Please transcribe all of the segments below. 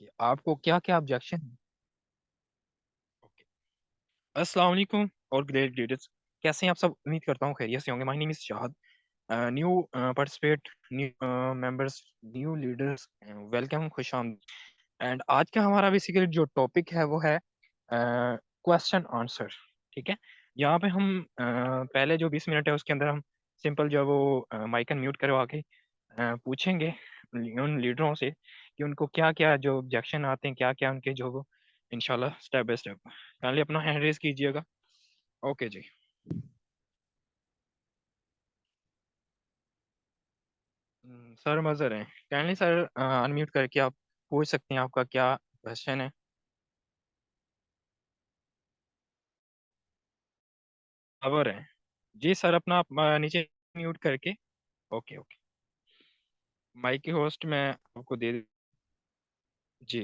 कि आपको क्या क्या ऑब्जेक्शन है। ओके। अस्सलाम वालेकुम और ग्रेट लीडर्स, कैसे हैं आप सब? उम्मीद करता हूँ खैरियत से होंगे। My name is Shahid. New participate, new members, new leaders, welcome, खुश आमदीद। एंड आज का हमारा बेसिकली जो टॉपिक है वो है क्वेश्चन आंसर। ठीक है। यहाँ पे हम पहले जो 20 मिनट है उसके अंदर हम सिंपल जो है वो माइक म्यूट करवा के पूछेंगे उन लीडरों से कि उनको क्या क्या जो ऑब्जेक्शन आते हैं, क्या क्या उनके जो वो इंशाल्लाह स्टेप बाय स्टेप। काइंडली अपना हैंड रेज कीजिएगा। ओके जी। सर मज़र है, काइंडली सर अनम्यूट करके आप पूछ सकते हैं आपका क्या क्वेश्चन है। खबर है जी सर, अपना आप, नीचे म्यूट करके। Okay okay. माइक की होस्ट मैं आपको दे जी।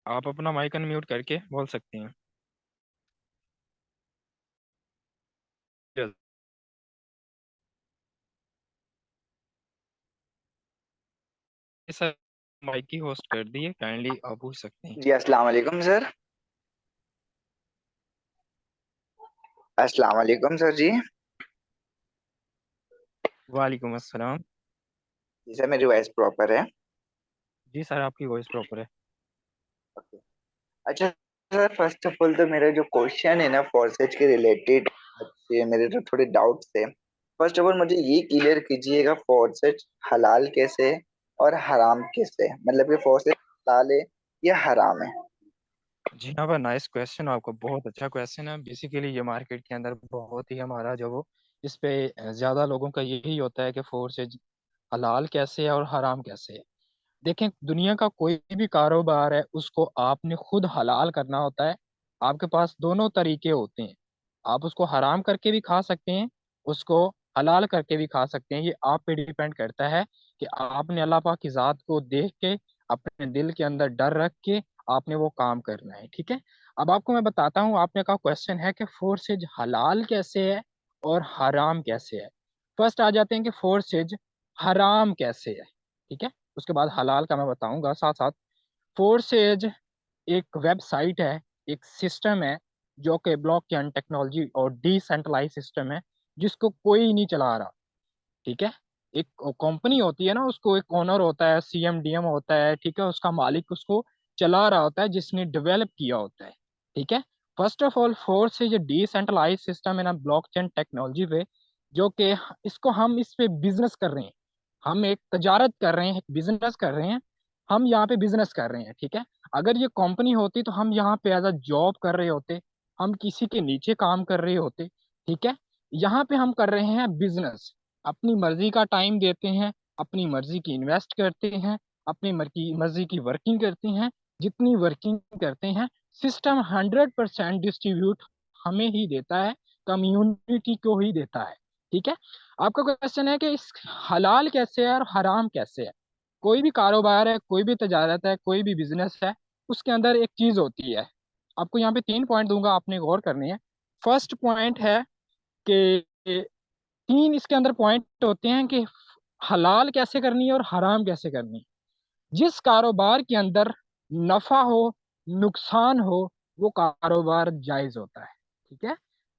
आप अपना माइक अनम्यूट करके बोल सकते हैं। जल्दी सर, माइक की होस्ट कर दिए, काइंडली आप पूछ सकते हैं। जी अस्सलाम वालेकुम सर। अस्सलाम वालेकुम सर जी। वालेकुम अस्सलाम। जी सर, मेरी वॉइस प्रॉपर है? जी सर, आपकी वॉइस प्रॉपर है। ओके। अच्छा सर, फर्स्ट ऑफ ऑल तो मेरा जो क्वेश्चन है ना फॉरसेज के रिलेटेड, अच्छे मेरे तो थोड़े डाउट्स थे। फर्स्ट ऑफ ऑल मुझे ये क्लियर कीजिएगा, फॉरसेज हलाल कैसे है और हराम कैसे है? मतलब कि फॉरसेज हलाल है या हराम है? जी हाँ भाई, नाइस क्वेश्चन, आपका बहुत अच्छा क्वेश्चन है। बेसिकली ये मार्केट के अंदर बहुत ही हमारा जो वो इस पे ज़्यादा लोगों का यही होता है कि फोर्सेज हलाल कैसे है और हराम कैसे है। देखें, दुनिया का कोई भी कारोबार है उसको आपने खुद हलाल करना होता है। आपके पास दोनों तरीके होते हैं। आप उसको हराम करके भी खा सकते हैं, उसको हलाल करके भी खा सकते हैं। ये आप पे डिपेंड करता है कि आपने अल्लाह पाक की ज़ात को देख के, अपने दिल के अंदर डर रख के आपने वो काम करना है। ठीक है। अब आपको मैं बताता हूँ, आपने कहा क्वेश्चन है कि फोर्सेज हलाल कैसे है और हराम कैसे है। फर्स्ट आ जाते हैं कि फोर्सेज हराम कैसे है। ठीक है। उसके बाद हलाल का मैं बताऊंगा साथ साथ। फोर्सेज एक वेबसाइट है, एक सिस्टम है जो कि ब्लॉकचेन टेक्नोलॉजी और डिसेंट्रलाइज सिस्टम है, जिसको कोई नहीं चला रहा। ठीक है। एक कंपनी होती है ना, उसको एक ओनर होता है, सीएमडीएम होता है। ठीक है। उसका मालिक उसको चला रहा होता है, जिसने डेवलप किया होता है। ठीक है। फर्स्ट ऑफ ऑल, फोर्स है जो डिसेंट्रलाइज सिस्टम है ना ब्लॉकचेन टेक्नोलॉजी पे, जो कि इसको हम इस पे बिजनेस कर रहे हैं। हम एक तजारत कर रहे हैं, एक बिजनेस कर रहे हैं। हम यहाँ पे बिजनेस कर रहे हैं। ठीक है। अगर ये कंपनी होती तो हम यहाँ पे एज अ जॉब कर रहे होते, हम किसी के नीचे काम कर रहे होते। ठीक है। यहाँ पे हम कर रहे हैं बिजनेस। अपनी मर्जी का टाइम देते हैं, अपनी मर्जी की इन्वेस्ट करते हैं, अपनी मर्जी की वर्किंग करते हैं। जितनी वर्किंग करते हैं, सिस्टम 100% डिस्ट्रीब्यूट हमें ही देता है, कम्युनिटी को ही देता है। ठीक है। आपका क्वेश्चन है कि इस हलाल कैसे है और हराम कैसे है। कोई भी कारोबार है, कोई भी तजारत है, कोई भी बिजनेस है, उसके अंदर एक चीज होती है। आपको यहाँ पे 3 पॉइंट दूंगा, आपने गौर करनी है। फर्स्ट पॉइंट है कि तीन इसके अंदर पॉइंट होते हैं कि हलाल कैसे करनी है और हराम कैसे करनी है। जिस कारोबार के अंदर नफा हो, नुकसान हो, वो कारोबार जायज होता है। ठीक है।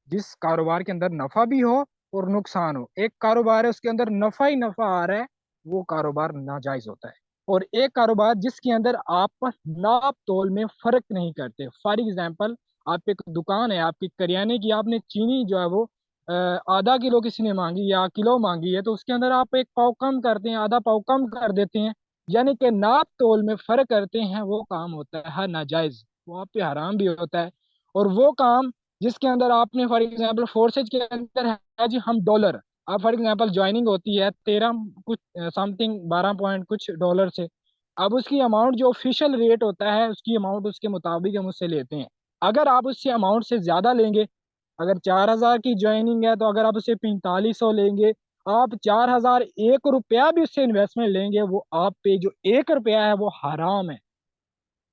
जिस कारोबार के अंदर नफा भी हो और नुकसान हो, एक कारोबार है उसके अंदर नफा ही नफा आ रहा है, वो कारोबार नाजायज होता है। और एक कारोबार जिसके अंदर आप नाप तोल में फर्क नहीं करते। फॉर एग्जाम्पल, आप एक दुकान है आपकी करियाने की, आपने चीनी जो है वो आधा किलो किसी ने मांगी या किलो मांगी है, तो उसके अंदर आप एक पाव कम करते हैं, आधा पाव कम कर देते हैं, यानी कि नाप तोल में फर्क करते हैं। वो काम होता है नाजायज, वो आप पे हराम भी होता है। और वो काम जिसके अंदर आपने फॉर एग्जांपल फोर्सेज के अंदर है जी, हम डॉलर, आप फॉर एग्जांपल ज्वाइनिंग होती है 13 कुछ समथिंग 12 पॉइंट कुछ डॉलर से। अब उसकी अमाउंट जो ऑफिशियल रेट होता है, उसकी अमाउंट उसके मुताबिक हम उससे लेते हैं। अगर आप उससे अमाउंट से ज्यादा लेंगे, अगर 4,000 की ज्वाइनिंग है, तो अगर आप उससे 4500 लेंगे, आप 4,001 रुपया भी उससे इन्वेस्टमेंट लेंगे, वो आप पे जो 1 रुपया है वो हराम है।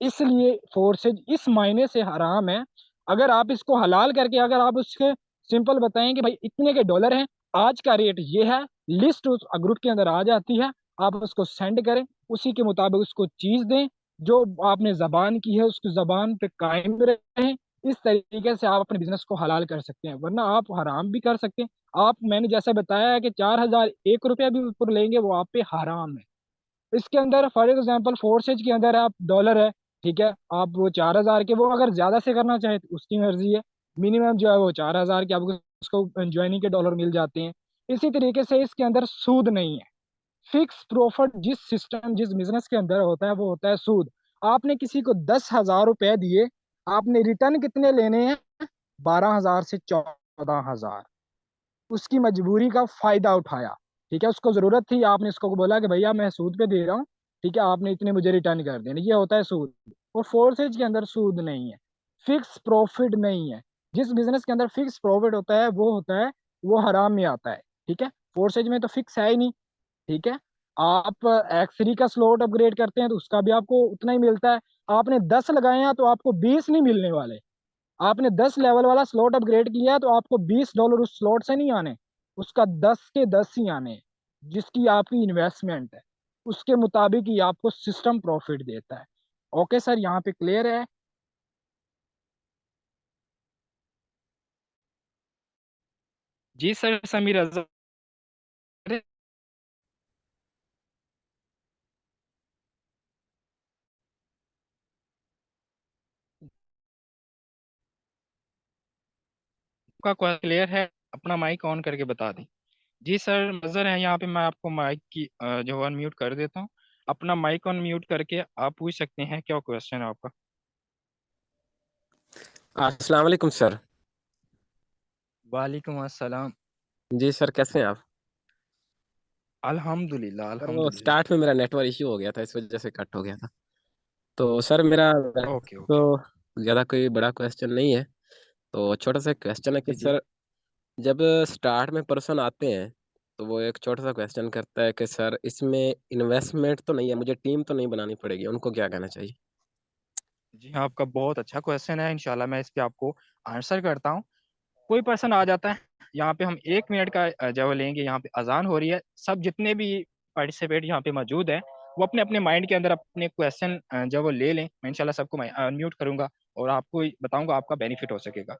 इसलिए फोर्सेज इस मायने से हराम है। अगर आप इसको हलाल करके, अगर आप उसके सिंपल बताएं कि भाई इतने के डॉलर हैं, आज का रेट ये है, लिस्ट उस ग्रुप के अंदर आ जाती है, आप उसको सेंड करें, उसी के मुताबिक उसको चीज दें। जो आपने जबान की है उसकी जबान पे कायम रहें। इस तरीके से आप अपने बिजनेस को हलाल कर सकते हैं, वरना आप हराम भी कर सकते हैं। आप, मैंने जैसा बताया है कि 4,001 रुपया भी ऊपर लेंगे वो आप पे हराम है। इसके अंदर फॉर एग्जाम्पल फोर्सेज के अंदर आप डॉलर है, ठीक है, आप वो 4,000 के, वो अगर ज्यादा से करना चाहे तो उसकी मर्जी है। मिनिमम जो है वो 4,000 के आपको उसको ज्वाइनिंग के डॉलर मिल जाते हैं। इसी तरीके से इसके अंदर सूद नहीं है। फिक्स प्रॉफिट जिस सिस्टम जिस बिजनेस के अंदर होता है वो होता है सूद। आपने किसी को 10,000 रुपए दिए, आपने रिटर्न कितने लेने हैं? 12,000 से 14,000। उसकी मजबूरी का फायदा उठाया, ठीक है, उसको जरूरत थी, आपने उसको बोला कि भैया मैं सूद पे दे रहा हूँ, ठीक है, आपने इतने मुझे रिटर्न कर देने, ये होता है सूद। और फोर्सेज के अंदर सूद नहीं है, फिक्स प्रॉफिट नहीं है। जिस बिजनेस के अंदर फिक्स प्रॉफिट होता है वो होता है, वो हराम में आता है, ठीक है। फोर्सेज में तो फिक्स है ही नहीं, ठीक है। आप एक्स3 का स्लॉट अपग्रेड करते हैं तो उसका भी आपको उतना ही मिलता है। आपने 10 लगाए हैं तो आपको 20 नहीं मिलने वाले। आपने 10 लेवल वाला स्लॉट अपग्रेड किया तो आपको $20 उस स्लॉट से नहीं आने, उसका 10 के 10 ही आने। जिसकी आपकी इन्वेस्टमेंट है उसके मुताबिक ही आपको सिस्टम प्रॉफिट देता है। ओके सर, यहाँ पे क्लियर है? जी सर, समीर अजहर का क्लियर है? अपना माइक ऑन करके बता दें। जी सर, नजर है यहाँ पे, मैं आपको माइक की जो अनम्यूट कर देता हूँ। अपना माइक ऑन म्यूट करके आप पूछ सकते हैं, क्या क्वेश्चन है आपका? अस्सलाम वालेकुम सर। वालेकुम अस्सलाम। जी सर, कैसे हैं आप? अल्हम्दुलिल्लाह सर वो अल्हम्दुलिल्लाह। स्टार्ट में मेरा नेटवर्क इश्यू हो गया था, इस वजह से कट हो गया था। तो सर मेरा ओके ओके। तो ज़्यादा कोई बड़ा क्वेश्चन नहीं है। तो छोटा सा क्वेश्चन है कि जी जी। सर, जब स्टार्ट में पर्सन आते हैं तो वो एक छोटा सा क्वेश्चन करता है कि सर इसमें इन्वेस्टमेंट तो नहीं है, मुझे टीम तो नहीं बनानी पड़ेगी, उनको क्या कहना चाहिए? जी हाँ, आपका बहुत अच्छा क्वेश्चन है, इंशाल्लाह मैं इस पे आपको आंसर करता हूँ। कोई पर्सन आ जाता है, यहाँ पे हम 1 मिनट का जब लेंगे, यहाँ पे अजान हो रही है, सब जितने भी पार्टिसिपेट यहाँ पे मौजूद हैं वो अपने अपने माइंड के अंदर अपने क्वेश्चन जब वो ले लें, मैं इंशाल्लाह सबको अनम्यूट करूंगा और आपको बताऊंगा, आपका बेनिफिट हो सकेगा।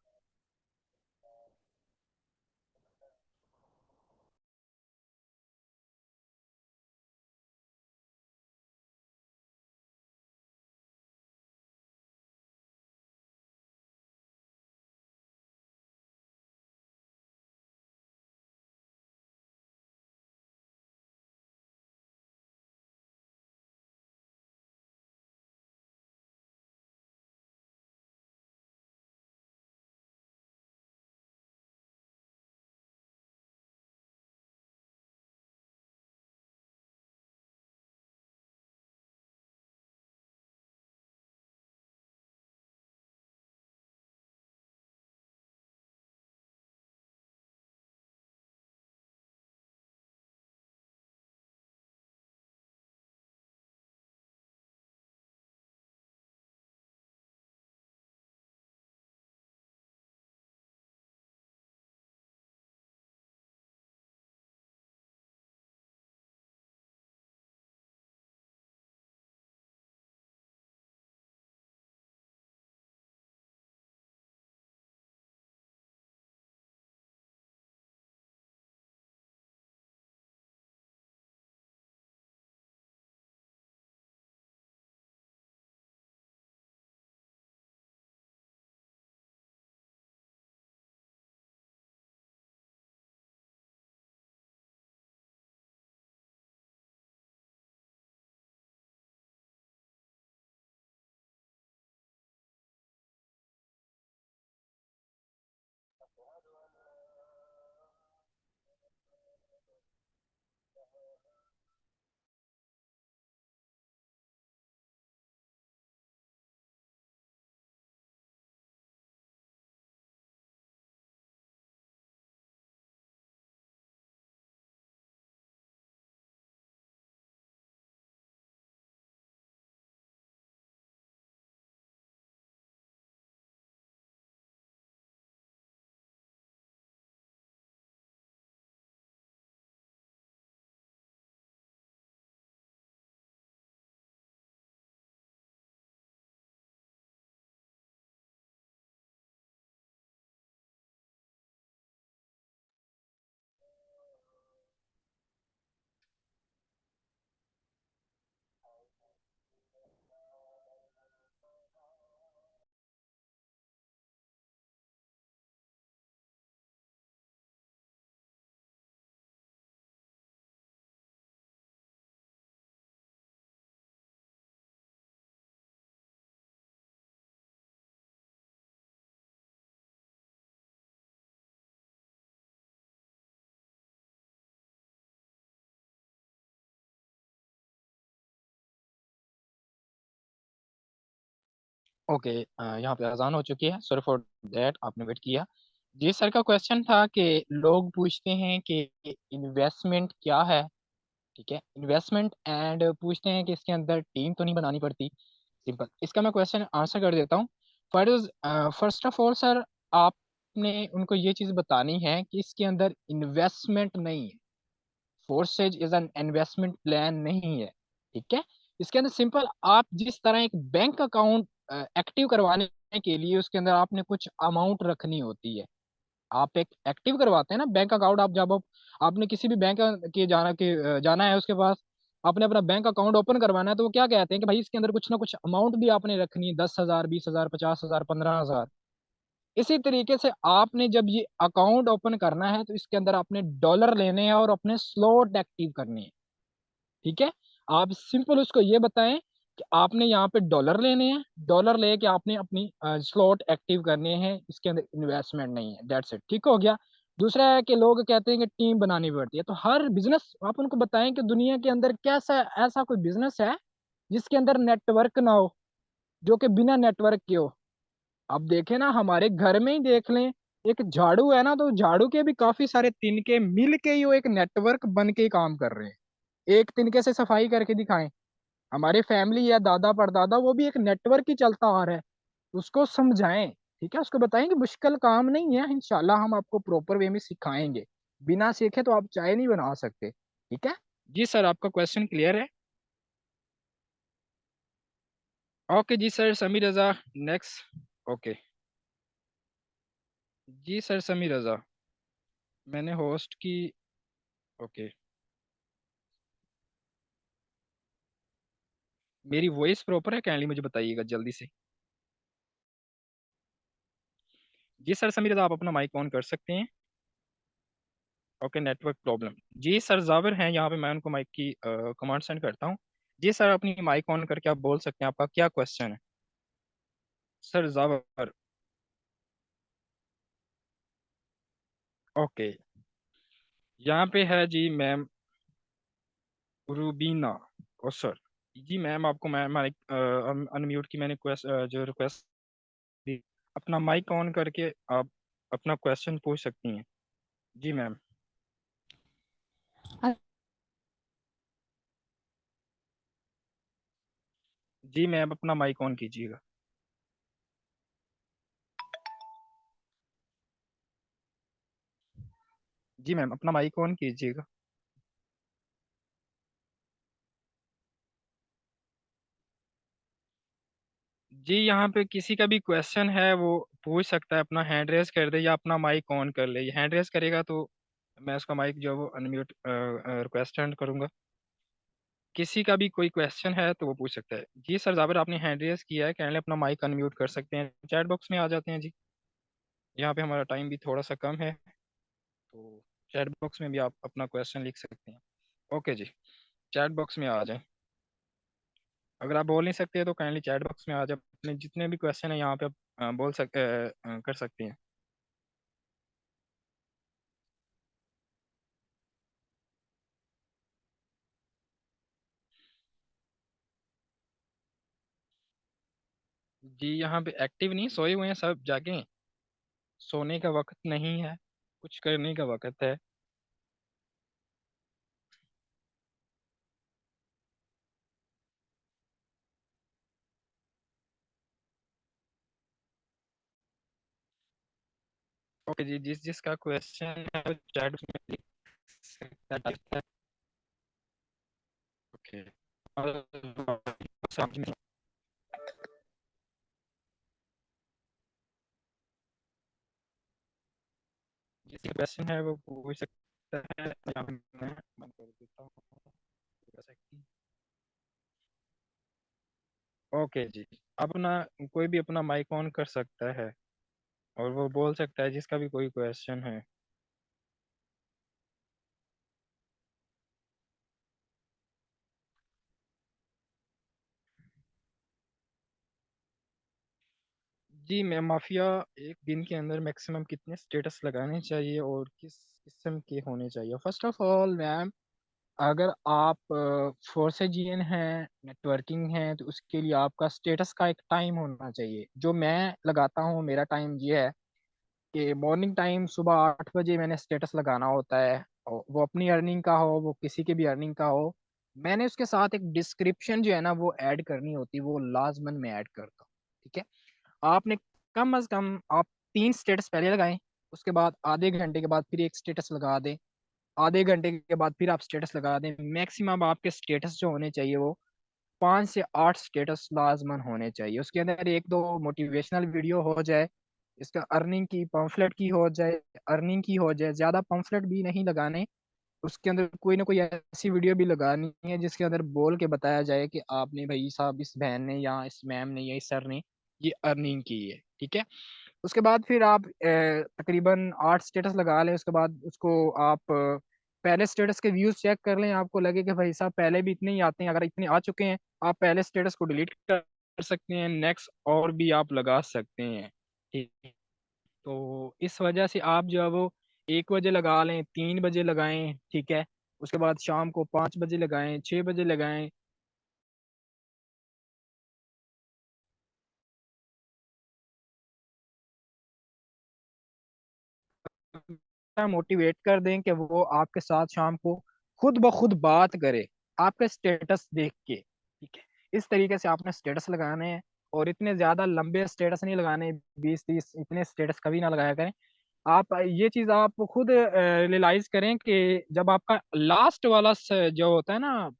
ओके, यहाँ पे अजान हो चुकी है, सॉरी फॉर दैट, आपने वेट किया। जी सर का क्वेश्चन था कि लोग पूछते हैं कि इन्वेस्टमेंट क्या है। ठीक है, इन्वेस्टमेंट, एंड पूछते हैं कि इसके अंदर टीम तो नहीं बनानी पड़ती। सिंपल, इसका मैं क्वेश्चन आंसर कर देता हूँ। फर्स्ट ऑफ ऑल सर, आपने उनको ये चीज़ बतानी है कि इसके अंदर इन्वेस्टमेंट नहीं है। Forces is an investment plan नहीं है। ठीक है, इसके अंदर सिंपल, आप जिस तरह एक बैंक अकाउंट एक्टिव करवाने के लिए उसके अंदर आपने कुछ अमाउंट रखनी होती है। आप एक एक्टिव करवाते हैं ना बैंक अकाउंट, आप जब आपने किसी भी बैंक के जाना है उसके पास, आपने अपना बैंक अकाउंट ओपन करवाना है, तो वो क्या कहते हैं कि भाई इसके अंदर कुछ ना कुछ अमाउंट भी आपने रखनी है, 10,000, 20,000, 50,000, 15,000। इसी तरीके से आपने जब ये अकाउंट ओपन करना है तो इसके अंदर आपने डॉलर लेने हैं और अपने स्लॉट एक्टिव करने हैं। ठीक है, आप सिंपल उसको ये बताएं कि आपने यहाँ पे डॉलर लेने हैं, डॉलर लेके आपने अपनी स्लॉट एक्टिव करने हैं, इसके अंदर इन्वेस्टमेंट नहीं है। दैट्स इट, ठीक हो गया। दूसरा है कि लोग कहते हैं कि टीम बनानी पड़ती है, तो हर बिजनेस आप उनको बताएं कि दुनिया के अंदर कैसा ऐसा कोई बिजनेस है जिसके अंदर नेटवर्क ना हो, जो कि बिना नेटवर्क के हो। अब देखें ना, हमारे घर में ही देख लें, एक झाड़ू है ना, तो झाड़ू के भी काफी सारे तिनके मिल के ही वो एक नेटवर्क बन के ही काम कर रहे हैं। एक तिनके से सफाई करके दिखाएं, हमारी फैमिली या दादा परदादा, वो भी एक नेटवर्क ही चलता आ रहा है। उसको समझाएं, ठीक है, उसको बताएं कि मुश्किल काम नहीं है, इंशाल्लाह हम आपको प्रॉपर वे में सिखाएंगे। बिना सीखे तो आप चाय नहीं बना सकते। ठीक है। जी सर, आपका क्वेश्चन क्लियर है। ओके जी सर, समीर रजा नेक्स्ट। ओके जी सर, समीर रजा, मैंने होस्ट की। ओके, मेरी वॉइस प्रॉपर है, काइंडली मुझे बताइएगा जल्दी से। जी सर, समीर रजा, आप अपना माइक ऑन कर सकते हैं। Okay, network problem. जी सर, जाविर हैं यहाँ पे, मैं उनको माइक की कमांड सेंड करता हूँ। जी सर, अपनी माइक ऑन करके आप बोल सकते हैं, आपका क्या क्वेश्चन है। सर जाविर। ओके, यहाँ पे है जी मैम रूबीना। ओ सर, जी मैम, आपको मैं माइक अनम्यूट की मैंने जो रिक्वेस्ट दी, अपना माइक ऑन करके आप अपना क्वेश्चन पूछ सकती हैं। जी मैम। जी मैम, अपना माइक ऑन कीजिएगा। जी मैम, अपना माइक ऑन कीजिएगा। जी, यहाँ पे किसी का भी क्वेश्चन है वो पूछ सकता है, अपना हैंड रेज कर दे या अपना माइक ऑन कर ले। हैंड रेज करेगा तो मैं उसका माइक जो है वो अनम्यूट रिक्वेस्ट करूंगा। किसी का भी कोई क्वेश्चन है तो वो पूछ सकता है। जी सर, जाबिर आपने हैंड रेज किया है, काइंडली अपना माइक अनम्यूट कर सकते हैं, चैट बॉक्स में आ जाते हैं जी। यहाँ पे हमारा टाइम भी थोड़ा सा कम है, तो चैट बॉक्स में भी आप अपना क्वेश्चन लिख सकते हैं। ओके जी, चैट बॉक्स में आ जाएं। अगर आप बोल नहीं सकते तो काइंडली चैट बॉक्स में आ जाए, अपने जितने भी क्वेश्चन है यहाँ पे आप बोल सकते कर सकते हैं। जी, यहाँ पे एक्टिव नहीं, सोए हुए हैं सब, जागे। सोने का वक्त नहीं है, कुछ करने का वक्त है। ओके जी, जिस जिसका क्वेश्चन है वो चैट में लिख सकता है। ओके, जिसका क्वेश्चन है वो पूछ सकता है, या फिर मैं बंद कर देता हूँ। ओके जी, अपना कोई भी अपना माइक ऑन कर सकता है और वो बोल सकता है जिसका भी कोई क्वेश्चन है। जी मैं माफिया, एक दिन के अंदर मैक्सिमम कितने स्टेटस लगाने चाहिए और किस किस्म के होने चाहिए। फर्स्ट ऑफ ऑल मैम, अगर आप फोर्सेजियन हैं, नेटवर्किंग है, तो उसके लिए आपका स्टेटस का एक टाइम होना चाहिए। जो मैं लगाता हूँ, मेरा टाइम ये है कि मॉर्निंग टाइम सुबह 8 बजे मैंने स्टेटस लगाना होता है। और वो अपनी अर्निंग का हो, वो किसी की भी अर्निंग का हो, मैंने उसके साथ एक डिस्क्रिप्शन जो है ना वो ऐड करनी होती है, वो लाजमन में ऐड करता हूँ। ठीक है। आपने कम अज कम आप 3 स्टेटस पहले लगाएं, उसके बाद आधे घंटे के बाद फिर एक स्टेटस लगा दें, आधे घंटे के बाद फिर आप स्टेटस लगा दें। मैक्सिमम आपके स्टेटस जो होने चाहिए वो 5 से 8 स्टेटस लाजमन होने चाहिए। उसके अंदर एक दो मोटिवेशनल वीडियो हो जाए, इसका अर्निंग की पंफलेट की हो जाए, अर्निंग की हो जाए, ज़्यादा पंफलेट भी नहीं लगाने। उसके अंदर कोई ना कोई ऐसी वीडियो भी लगानी है जिसके अंदर बोल के बताया जाए कि आपने भाई साहब, इस बहन ने या इस मैम ने या इस सर ने ये अर्निंग की है। ठीक है। उसके बाद फिर आप तकरीबन 8 स्टेटस लगा लें। उसके बाद उसको आप पहले स्टेटस के व्यूज चेक कर लें। आपको लगे कि भाई साहब पहले भी इतने ही आते हैं, अगर इतने आ चुके हैं, आप पहले स्टेटस को डिलीट कर सकते हैं, नेक्स्ट और भी आप लगा सकते हैं। ठीक है? तो इस वजह से आप जो है वो 1 बजे लगा लें, 3 बजे लगाएं। ठीक है। उसके बाद शाम को 5 बजे लगाएं, 6 बजे लगाएं। मोटिवेट कर दें कि वो आपके साथ शाम को खुद ब खुद बात करे आपके स्टेटस देख के। ठीक है। इस तरीके से आपने स्टेटस लगाने हैं, और इतने ज्यादा लंबे स्टेटस नहीं लगाने, 20-30 इतने स्टेटस कभी ना लगाया करें। आप ये चीज आप खुद रियलाइज करें कि जब आपका लास्ट वाला जो होता है ना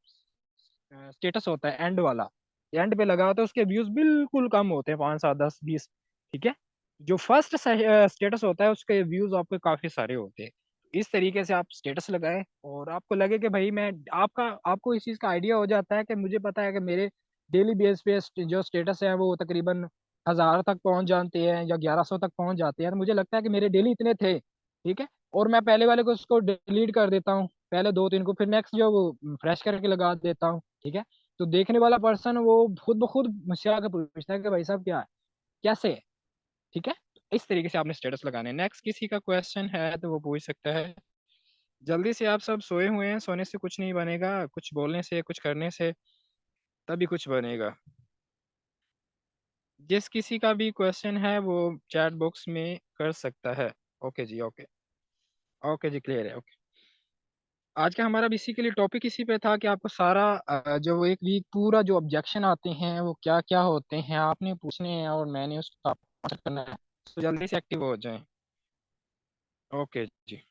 स्टेटस होता है एंड वाला, एंड पे लगा होता है, उसके व्यूज बिल्कुल कम होते हैं, 5 7 10 20। ठीक है। जो फर्स्ट स्टेटस होता है उसके व्यूज आपके काफी सारे होते हैं। इस तरीके से आप स्टेटस लगाएं, और आपको लगे कि भाई मैं आपका आपको इस चीज का आइडिया हो जाता है कि मुझे पता है कि मेरे डेली बेस पे जो स्टेटस है वो तकरीबन 1000 तक पहुंच जाते हैं या 1100 तक पहुंच जाते हैं। तो मुझे लगता है कि मेरे डेली इतने थे। ठीक है। और मैं पहले वाले को उसको डिलीट कर देता हूँ, पहले 2 3 को, फिर नेक्स्ट जो वो फ्रेश करके लगा देता हूँ। ठीक है। तो देखने वाला पर्सन वो खुद ब खुद मुझसे आके पूछता है कि भाई साहब क्या है, कैसे है। ठीक है। इस तरीके से आपने स्टेटस लगाने। नेक्स्ट किसी का क्वेश्चन है तो वो पूछ सकता है। जल्दी से, आप सब सोए हुए हैं, सोने से कुछ नहीं बनेगा, कुछ बोलने से कुछ करने से तभी कुछ बनेगा। जिस किसी का भी क्वेश्चन है वो चैट बॉक्स में कर सकता है। ओके जी, ओके। ओके जी, क्लियर है। ओके। आज का हमारा बेसिकली टॉपिक इसी पे था कि आपको सारा जो एक वीक पूरा जो ऑब्जेक्शन आते हैं वो क्या क्या होते हैं आपने पूछने हैं, और मैंने उसका आंसर करना है। तो जल्दी से एक्टिव हो जाएं। ओके जी।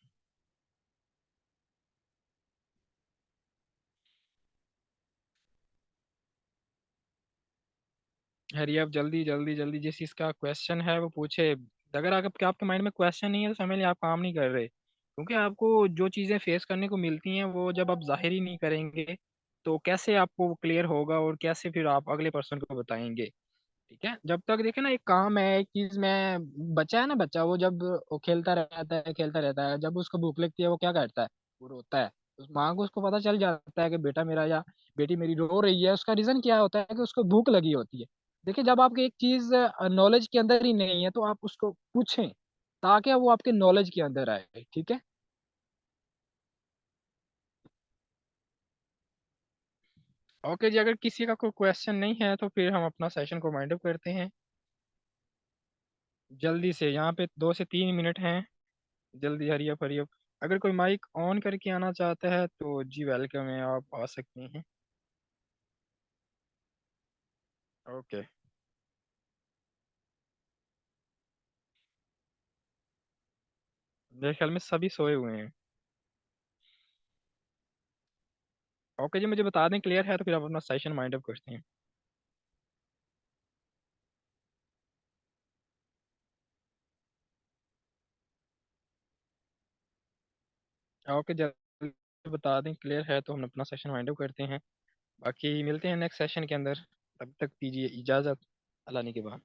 हरी आप जल्दी जल्दी जल्दी, जिस इसका क्वेश्चन है वो पूछे। अगर आपके माइंड में क्वेश्चन नहीं है तो समझ लिया आप काम नहीं कर रहे, क्योंकि आपको जो चीज़ें फेस करने को मिलती हैं वो जब आप जाहिर ही नहीं करेंगे तो कैसे आपको क्लियर होगा, और कैसे फिर आप अगले पर्सन को बताएंगे। ठीक है। जब तक देखे ना, एक काम है, एक चीज में, बच्चा है ना, बच्चा वो जब वो खेलता रहता है, खेलता रहता है, जब उसको भूख लगती है वो क्या करता है, वो रोता है। उस माँ को उसको पता चल जाता है कि बेटा मेरा या बेटी मेरी रो रही है, उसका रीजन क्या होता है कि उसको भूख लगी होती है। देखिए, जब आपकी एक चीज नॉलेज के अंदर ही नहीं है तो आप उसको पूछें, ताकि वो आपके नॉलेज के अंदर आए। ठीक है। ओके जी, अगर किसी का कोई क्वेश्चन नहीं है तो फिर हम अपना सेशन को वाइंड अप करते हैं। जल्दी से, यहाँ पे 2 से 3 मिनट हैं। जल्दी, हरियप हरियप। अगर कोई माइक ऑन करके आना चाहता है तो जी वेलकम है, आप आ सकते हैं। ओके। मेरे ख्याल में सभी सोए हुए हैं। ओके जी, मुझे बता दें क्लियर है तो फिर आप अपना सेशन माइंड अप करते हैं। ओके, जल्दी बता दें क्लियर है तो हम अपना सेशन माइंड अप करते हैं। बाकी मिलते हैं नेक्स्ट सेशन के अंदर। तब तक दीजिए इजाज़त। अल्लाह ने के बाद।